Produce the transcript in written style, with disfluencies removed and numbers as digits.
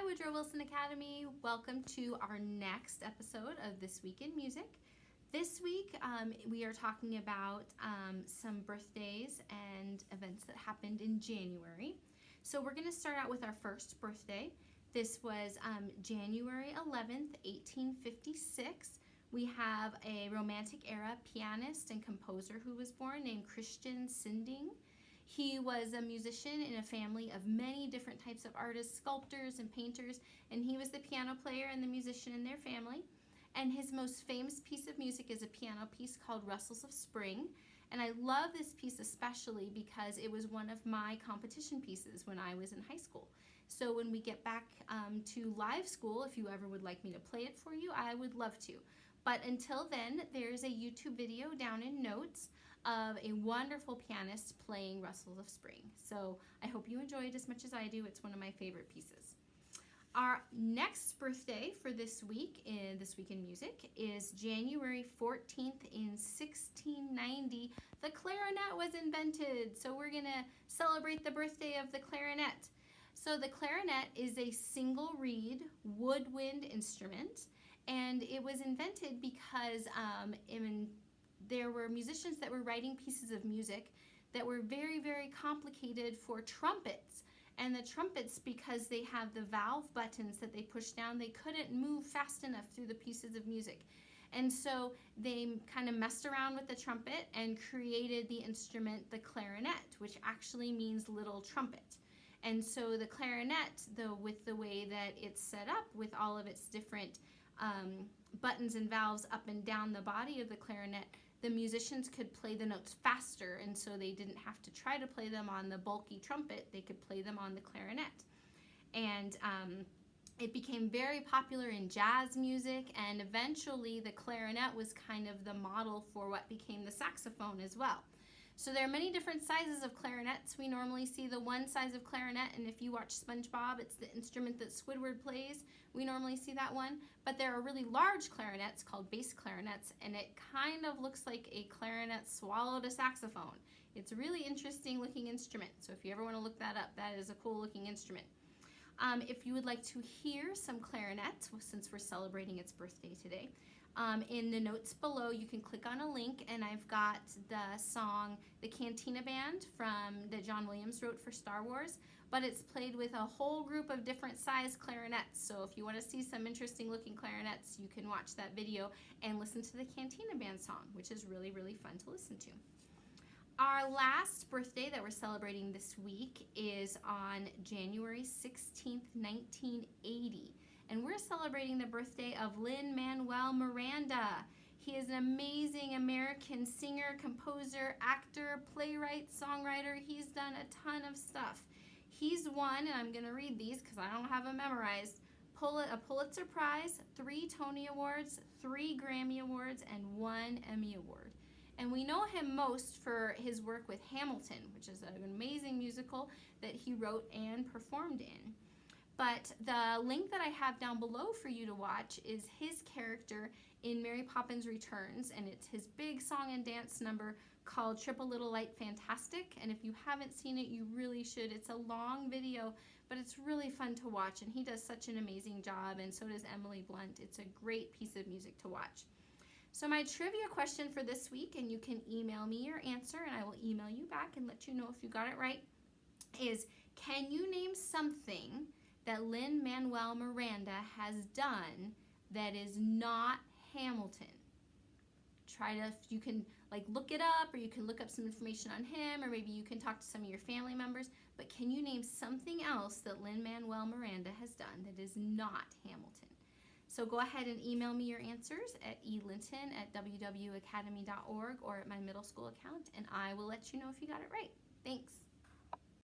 Woodrow Wilson Academy. Welcome to our next episode of This Week in Music. This week we are talking about some birthdays and events that happened in January. So we're going to start out with our first birthday. This was January 11th, 1856. We have a Romantic era pianist and composer who was born named Christian Sinding. He was a musician in a family of many different types of artists, sculptors and painters, and he was the piano player and the musician in their family. And his most famous piece of music is a piano piece called Rustles of Spring. And I love this piece especially because it was one of my competition pieces when I was in high school. So when we get back to live school, if you ever would like me to play it for you, I would love to. But until then, there's a YouTube video down in notes of a wonderful pianist playing Rustles of Spring. So I hope you enjoy it as much as I do. It's one of my favorite pieces. Our next birthday for this week in Music is January 14th in 1690. The clarinet was invented. So we're going to celebrate the birthday of the clarinet. So the clarinet is a single reed woodwind instrument, and it was invented because there were musicians that were writing pieces of music that were very, very complicated for trumpets. And the trumpets, because they have the valve buttons that they push down, they couldn't move fast enough through the pieces of music. And so they kind of messed around with the trumpet and created the instrument, the clarinet, which actually means little trumpet. And so the clarinet, though, with the way that it's set up with all of its different buttons and valves up and down the body of the clarinet, the musicians could play the notes faster, and so they didn't have to try to play them on the bulky trumpet. They could play them on the clarinet. And it became very popular in jazz music, and eventually the clarinet was kind of the model for what became the saxophone as well. So there are many different sizes of clarinets. We normally see the one size of clarinet, and if you watch SpongeBob, it's the instrument that Squidward plays. We normally see that one. But there are really large clarinets called bass clarinets, and it kind of looks like a clarinet swallowed a saxophone. It's a really interesting looking instrument. So if you ever want to look that up, that is a cool looking instrument. If you would like to hear some clarinet, since we're celebrating its birthday today, in the notes below you can click on a link, and I've got the song The Cantina Band that John Williams wrote for Star Wars, but it's played with a whole group of different size clarinets. So if you want to see some interesting looking clarinets, you can watch that video and listen to the Cantina Band song, which is really, really fun to listen to. Our last birthday that we're celebrating this week is on January 16th, 1980. And we're celebrating the birthday of Lin-Manuel Miranda. He is an amazing American singer, composer, actor, playwright, songwriter. He's done a ton of stuff. He's won, and I'm going to read these because I don't have them memorized, a Pulitzer Prize, 3 Tony Awards, 3 Grammy Awards, and 1 Emmy Award. And we know him most for his work with Hamilton, which is an amazing musical that he wrote and performed in. But the link that I have down below for you to watch is his character in Mary Poppins Returns, and it's his big song and dance number called Trip a Little Light Fantastic. And if you haven't seen it, you really should. It's a long video, but it's really fun to watch, and he does such an amazing job, and so does Emily Blunt. It's a great piece of music to watch. So my trivia question for this week, and you can email me your answer and I will email you back and let you know if you got it right, is can you name something that Lin-Manuel Miranda has done that is not Hamilton? You can look it up, or you can look up some information on him, or maybe you can talk to some of your family members, but can you name something else that Lin-Manuel Miranda has done that is not Hamilton? So go ahead and email me your answers at elinton@wwacademy.org or at my middle school account, and I will let you know if you got it right. Thanks.